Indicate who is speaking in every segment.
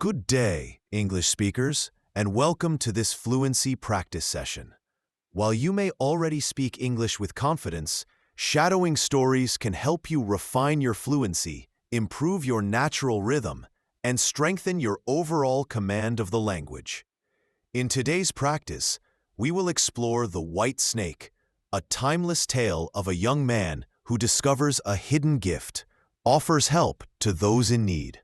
Speaker 1: Good day, English speakers, and welcome to this fluency practice session. While you may already speak English with confidence, shadowing stories can help you refine your fluency, improve your natural rhythm, and strengthen your overall command of the language. In today's practice, we will explore The White Snake, a timeless tale of a young man who discovers a hidden gift, offers help to those in need,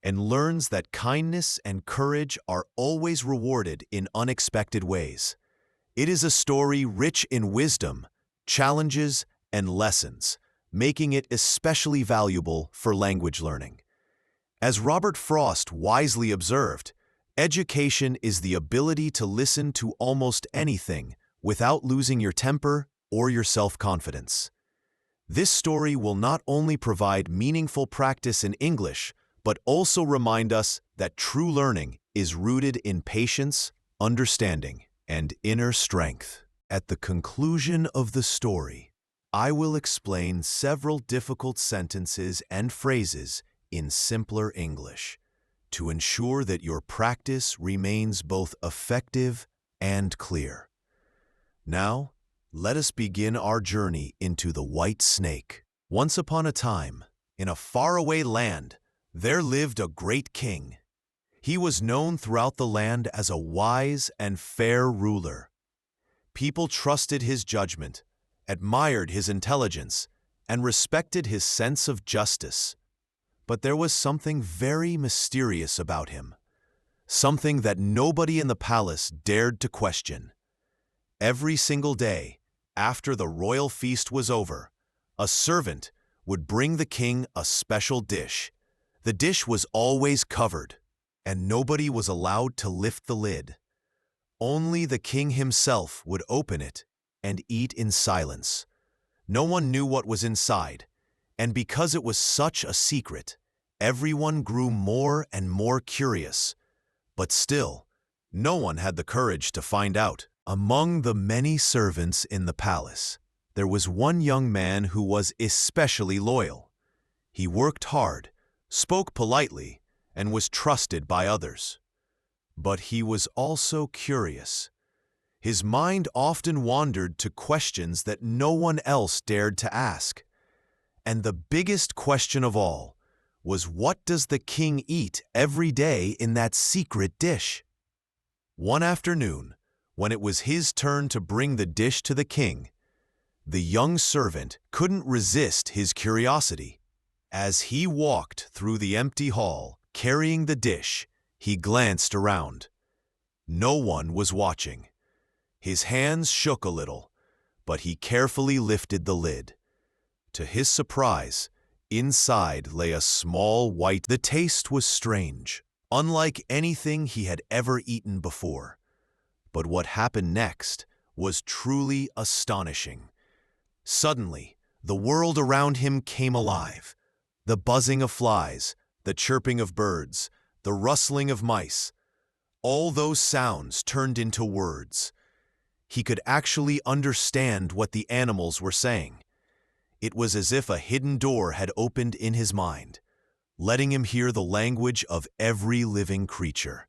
Speaker 1: and learns that kindness and courage are always rewarded in unexpected ways. It is a story rich in wisdom, challenges, and lessons, making it especially valuable for language learning. As Robert Frost wisely observed, education is the ability to listen to almost anything without losing your temper or your self-confidence. This story will not only provide meaningful practice in English, but also remind us that true learning is rooted in patience, understanding, and inner strength. At the conclusion of the story, I will explain several difficult sentences and phrases in simpler English to ensure that your practice remains both effective and clear. Now, let us begin our journey into the White Snake. Once upon a time, in a faraway land, there lived a great king. He was known throughout the land as a wise and fair ruler. People trusted his judgment, admired his intelligence, and respected his sense of justice. But there was something very mysterious about him, something that nobody in the palace dared to question. Every single day, after the royal feast was over, a servant would bring the king a special dish. The dish was always covered, and nobody was allowed to lift the lid. Only the king himself would open it and eat in silence. No one knew what was inside, and because it was such a secret, everyone grew more and more curious. But still, no one had the courage to find out. Among the many servants in the palace, there was one young man who was especially loyal. He worked hard, spoke politely, and was trusted by others. But he was also curious. His mind often wandered to questions that no one else dared to ask. And the biggest question of all was, what does the king eat every day in that secret dish? One afternoon, when it was his turn to bring the dish to the king, the young servant couldn't resist his curiosity. As he walked through the empty hall, carrying the dish, he glanced around. No one was watching. His hands shook a little, but he carefully lifted the lid. To his surprise, inside lay a small white. The taste was strange, unlike anything he had ever eaten before. But what happened next was truly astonishing. Suddenly, the world around him came alive. The buzzing of flies, the chirping of birds, the rustling of mice, all those sounds turned into words. He could actually understand what the animals were saying. It was as if a hidden door had opened in his mind, letting him hear the language of every living creature.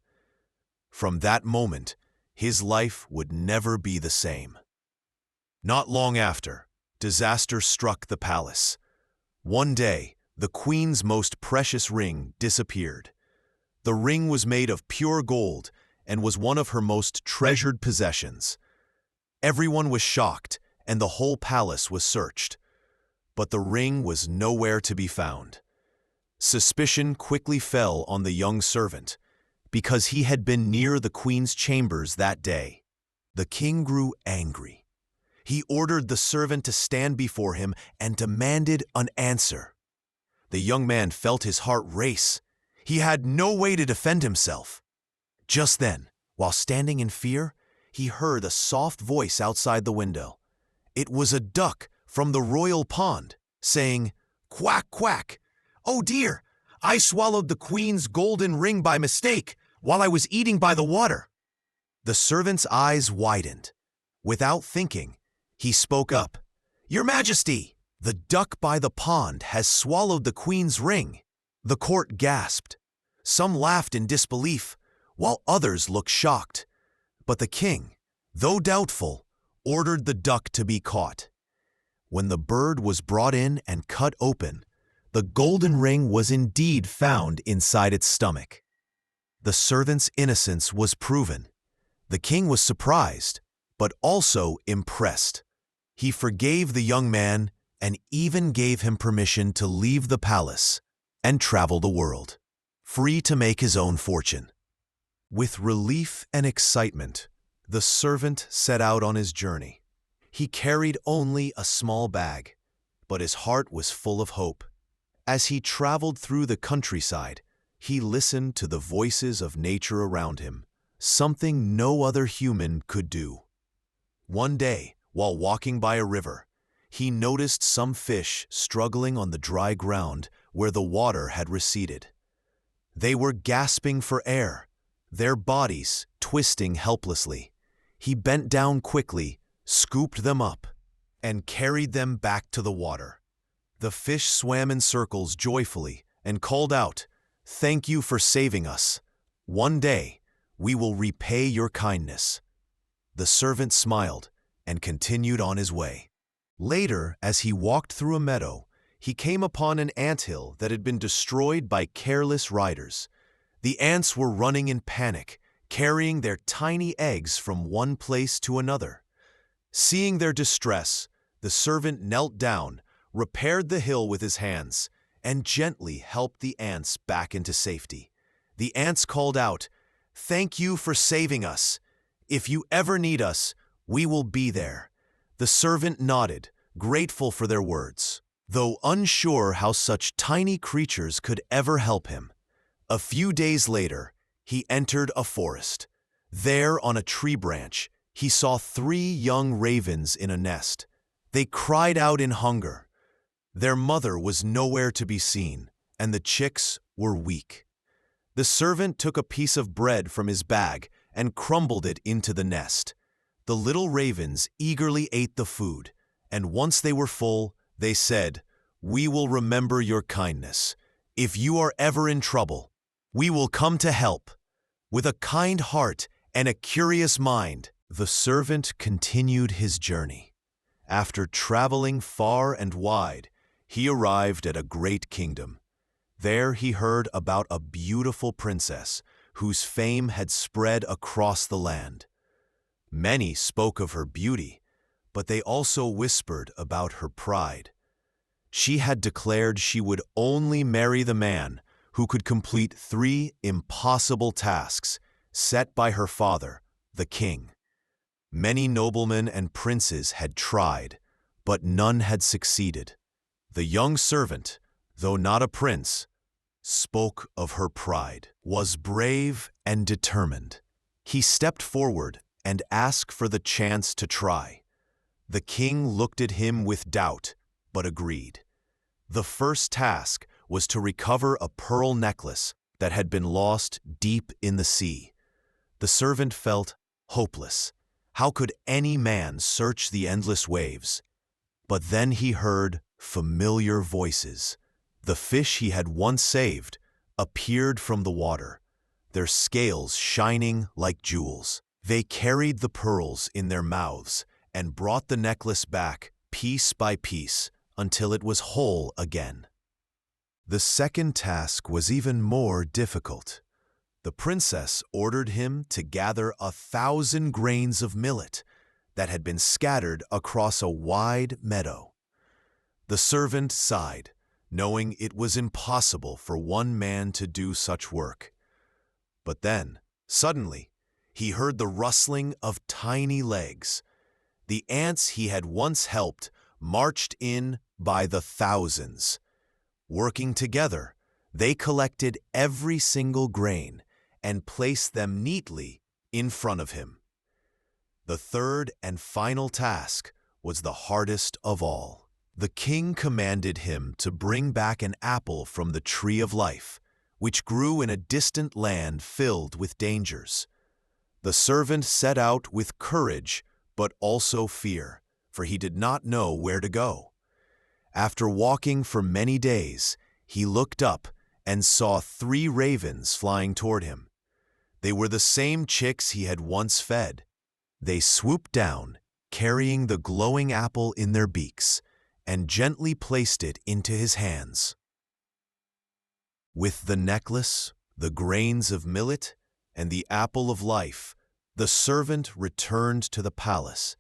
Speaker 1: From that moment, his life would never be the same. Not long after, disaster struck the palace. One day, the queen's most precious ring disappeared. The ring was made of pure gold and was one of her most treasured possessions. Everyone was shocked, and the whole palace was searched. But the ring was nowhere to be found. Suspicion quickly fell on the young servant, because he had been near the queen's chambers that day. The king grew angry. He ordered the servant to stand before him and demanded an answer. The young man felt his heart race. He had no way to defend himself. Just then, while standing in fear, he heard a soft voice outside the window. It was a duck from the royal pond, saying, "Quack, quack! Oh dear, I swallowed the queen's golden ring by mistake while I was eating by the water." The servant's eyes widened. Without thinking, he spoke up. "Your Majesty, the duck by the pond has swallowed the queen's ring." The court gasped. Some laughed in disbelief, while others looked shocked. But the king, though doubtful, ordered the duck to be caught. When the bird was brought in and cut open, the golden ring was indeed found inside its stomach. The servant's innocence was proven. The king was surprised, but also impressed. He forgave the young man and even gave him permission to leave the palace and travel the world, free to make his own fortune. With relief and excitement, the servant set out on his journey. He carried only a small bag, but his heart was full of hope. As he traveled through the countryside, he listened to the voices of nature around him, something no other human could do. One day, while walking by a river, he noticed some fish struggling on the dry ground where the water had receded. They were gasping for air, their bodies twisting helplessly. He bent down quickly, scooped them up, and carried them back to the water. The fish swam in circles joyfully and called out, "Thank you for saving us. One day, we will repay your kindness." The servant smiled and continued on his way. Later, as he walked through a meadow, he came upon an anthill that had been destroyed by careless riders. The ants were running in panic, carrying their tiny eggs from one place to another. Seeing their distress, the servant knelt down, repaired the hill with his hands, and gently helped the ants back into safety. The ants called out, "Thank you for saving us. If you ever need us, we will be there." The servant nodded, grateful for their words, though unsure how such tiny creatures could ever help him. A few days later, he entered a forest. There, on a tree branch, he saw 3 young ravens in a nest. They cried out in hunger. Their mother was nowhere to be seen, and the chicks were weak. The servant took a piece of bread from his bag and crumbled it into the nest. The little ravens eagerly ate the food, and once they were full, they said, "We will remember your kindness. If you are ever in trouble, we will come to help." With a kind heart and a curious mind, the servant continued his journey. After traveling far and wide, he arrived at a great kingdom. There he heard about a beautiful princess whose fame had spread across the land. Many spoke of her beauty, but they also whispered about her pride. She had declared she would only marry the man who could complete 3 impossible tasks set by her father, the king. Many noblemen and princes had tried, but none had succeeded. The young servant, though not a prince, spoke of her pride, was brave and determined. He stepped forward and asked for the chance to try. The king looked at him with doubt, but agreed. The first task was to recover a pearl necklace that had been lost deep in the sea. The servant felt hopeless. How could any man search the endless waves? But then he heard familiar voices. The fish he had once saved appeared from the water, their scales shining like jewels. They carried the pearls in their mouths and brought the necklace back piece by piece until it was whole again. The second task was even more difficult. The princess ordered him to gather 1,000 grains of millet that had been scattered across a wide meadow. The servant sighed, knowing it was impossible for one man to do such work. But then, suddenly, he heard the rustling of tiny legs. The ants he had once helped marched in by the thousands. Working together, they collected every single grain and placed them neatly in front of him. The third and final task was the hardest of all. The king commanded him to bring back an apple from the tree of life, which grew in a distant land filled with dangers. The servant set out with courage, but also fear, for he did not know where to go. After walking for many days, he looked up and saw 3 ravens flying toward him. They were the same chicks he had once fed. They swooped down, carrying the glowing apple in their beaks, and gently placed it into his hands. With the necklace, the grains of millet, and the apple of life, the servant returned to the palace.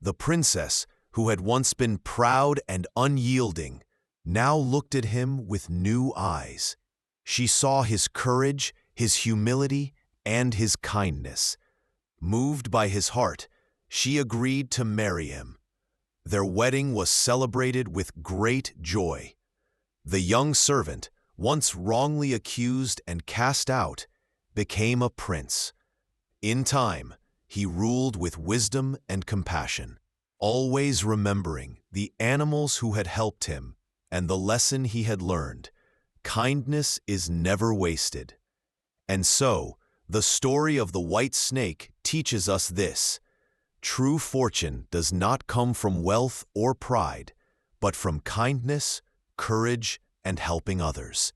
Speaker 1: The princess, who had once been proud and unyielding, now looked at him with new eyes. She saw his courage, his humility, and his kindness. Moved by his heart, she agreed to marry him. Their wedding was celebrated with great joy. The young servant, once wrongly accused and cast out, became a prince. In time, he ruled with wisdom and compassion, always remembering the animals who had helped him and the lesson he had learned. Kindness is never wasted. And so, the story of the white snake teaches us this: true fortune does not come from wealth or pride, but from kindness, courage, and helping others.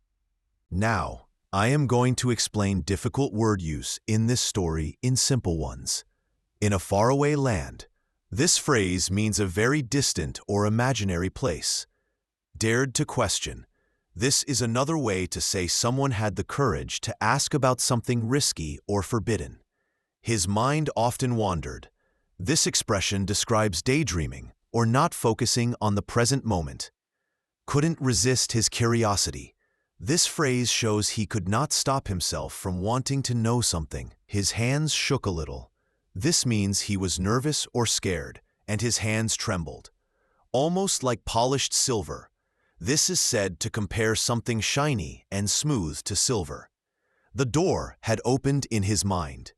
Speaker 1: Now, I am going to explain difficult word use in this story in simple ones. In a faraway land, this phrase means a very distant or imaginary place. Dared to question. This is another way to say someone had the courage to ask about something risky or forbidden. His mind often wandered. This expression describes daydreaming or not focusing on the present moment. Couldn't resist his curiosity. This phrase shows he could not stop himself from wanting to know something. His hands shook a little. This means he was nervous or scared, and his hands trembled. Almost like polished silver. This is said to compare something shiny and smooth to silver. The door had opened in his mind.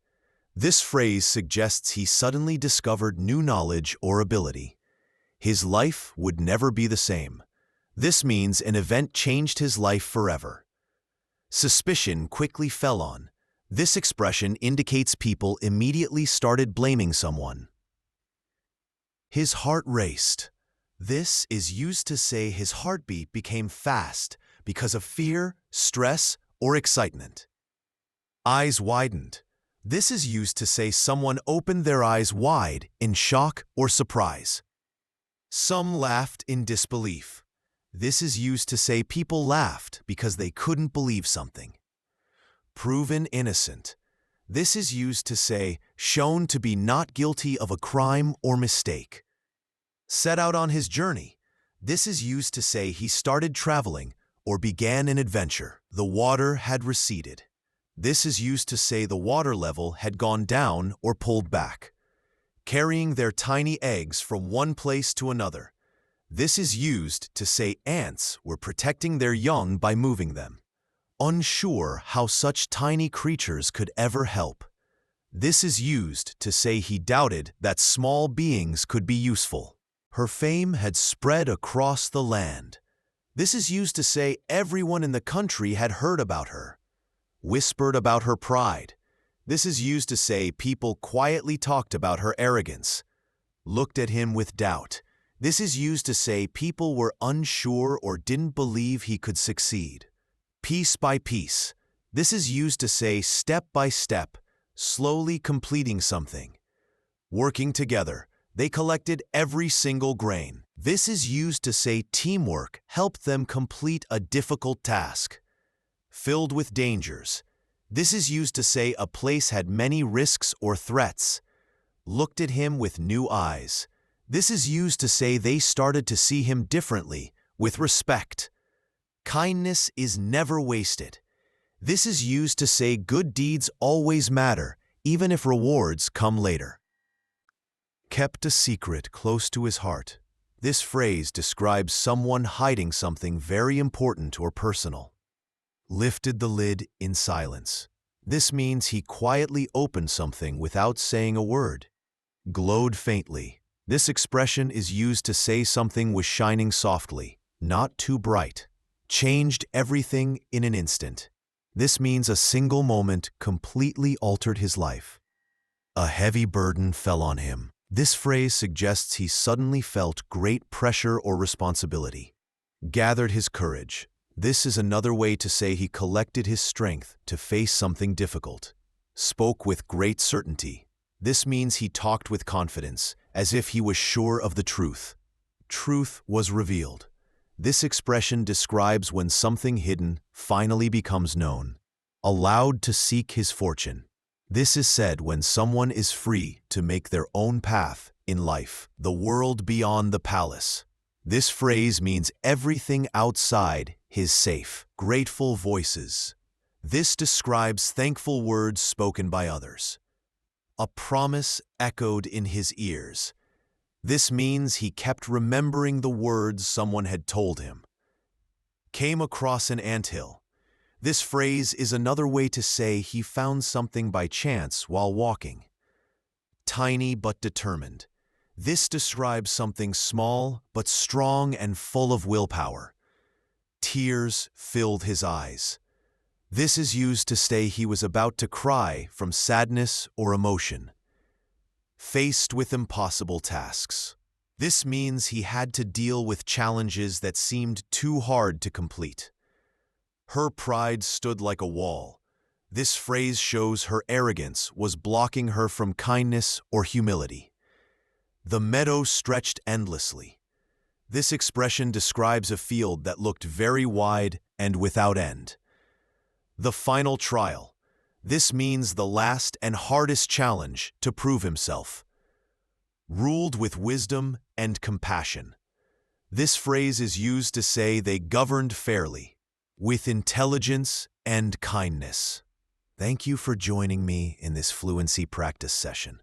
Speaker 1: This phrase suggests he suddenly discovered new knowledge or ability. His life would never be the same. This means an event changed his life forever. Suspicion quickly fell on. This expression indicates people immediately started blaming someone. His heart raced. This is used to say his heartbeat became fast because of fear, stress, or excitement. Eyes widened. This is used to say someone opened their eyes wide in shock or surprise. Some laughed in disbelief. This is used to say people laughed because they couldn't believe something. Proven innocent. This is used to say shown to be not guilty of a crime or mistake. Set out on his journey. This is used to say he started traveling or began an adventure. The water had receded. This is used to say the water level had gone down or pulled back. Carrying their tiny eggs from one place to another. This is used to say ants were protecting their young by moving them. Unsure how such tiny creatures could ever help. This is used to say he doubted that small beings could be useful. Her fame had spread across the land. This is used to say everyone in the country had heard about her. Whispered about her pride. This is used to say people quietly talked about her arrogance. Looked at him with doubt. This is used to say people were unsure or didn't believe he could succeed. Piece by piece. This is used to say step by step, slowly completing something. Working together. They collected every single grain. This is used to say teamwork helped them complete a difficult task. Filled with dangers. This is used to say a place had many risks or threats. Looked at him with new eyes. This is used to say they started to see him differently, with respect. Kindness is never wasted. This is used to say good deeds always matter, even if rewards come later. Kept a secret close to his heart. This phrase describes someone hiding something very important or personal. Lifted the lid in silence. This means he quietly opened something without saying a word. Glowed faintly. This expression is used to say something was shining softly, not too bright. Changed everything in an instant. This means a single moment completely altered his life. A heavy burden fell on him. This phrase suggests he suddenly felt great pressure or responsibility. Gathered his courage. This is another way to say he collected his strength to face something difficult. Spoke with great certainty. This means he talked with confidence, as if he was sure of the truth. Truth was revealed. This expression describes when something hidden finally becomes known. Allowed to seek his fortune. This is said when someone is free to make their own path in life. The world beyond the palace. This phrase means everything outside is safe. Grateful voices. This describes thankful words spoken by others. A promise echoed in his ears. This means he kept remembering the words someone had told him. Came across an anthill. This phrase is another way to say he found something by chance while walking. Tiny but determined. This describes something small but strong and full of willpower. Tears filled his eyes. This is used to say he was about to cry from sadness or emotion. Faced with impossible tasks. This means he had to deal with challenges that seemed too hard to complete. Her pride stood like a wall. This phrase shows her arrogance was blocking her from kindness or humility. The meadow stretched endlessly. This expression describes a field that looked very wide and without end. The final trial. This means the last and hardest challenge to prove himself. Ruled with wisdom and compassion. This phrase is used to say they governed fairly, with intelligence and kindness. Thank you for joining me in this fluency practice session.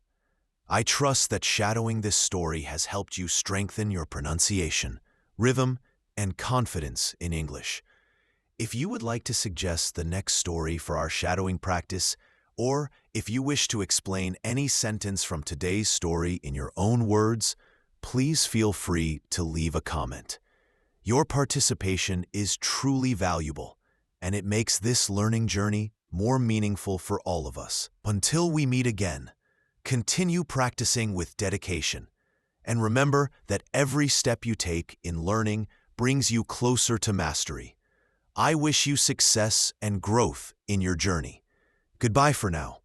Speaker 1: I trust that shadowing this story has helped you strengthen your pronunciation, rhythm, and confidence in English. If you would like to suggest the next story for our shadowing practice, or if you wish to explain any sentence from today's story in your own words, please feel free to leave a comment. Your participation is truly valuable, and it makes this learning journey more meaningful for all of us. Until we meet again, continue practicing with dedication, and remember that every step you take in learning brings you closer to mastery. I wish you success and growth in your journey. Goodbye for now.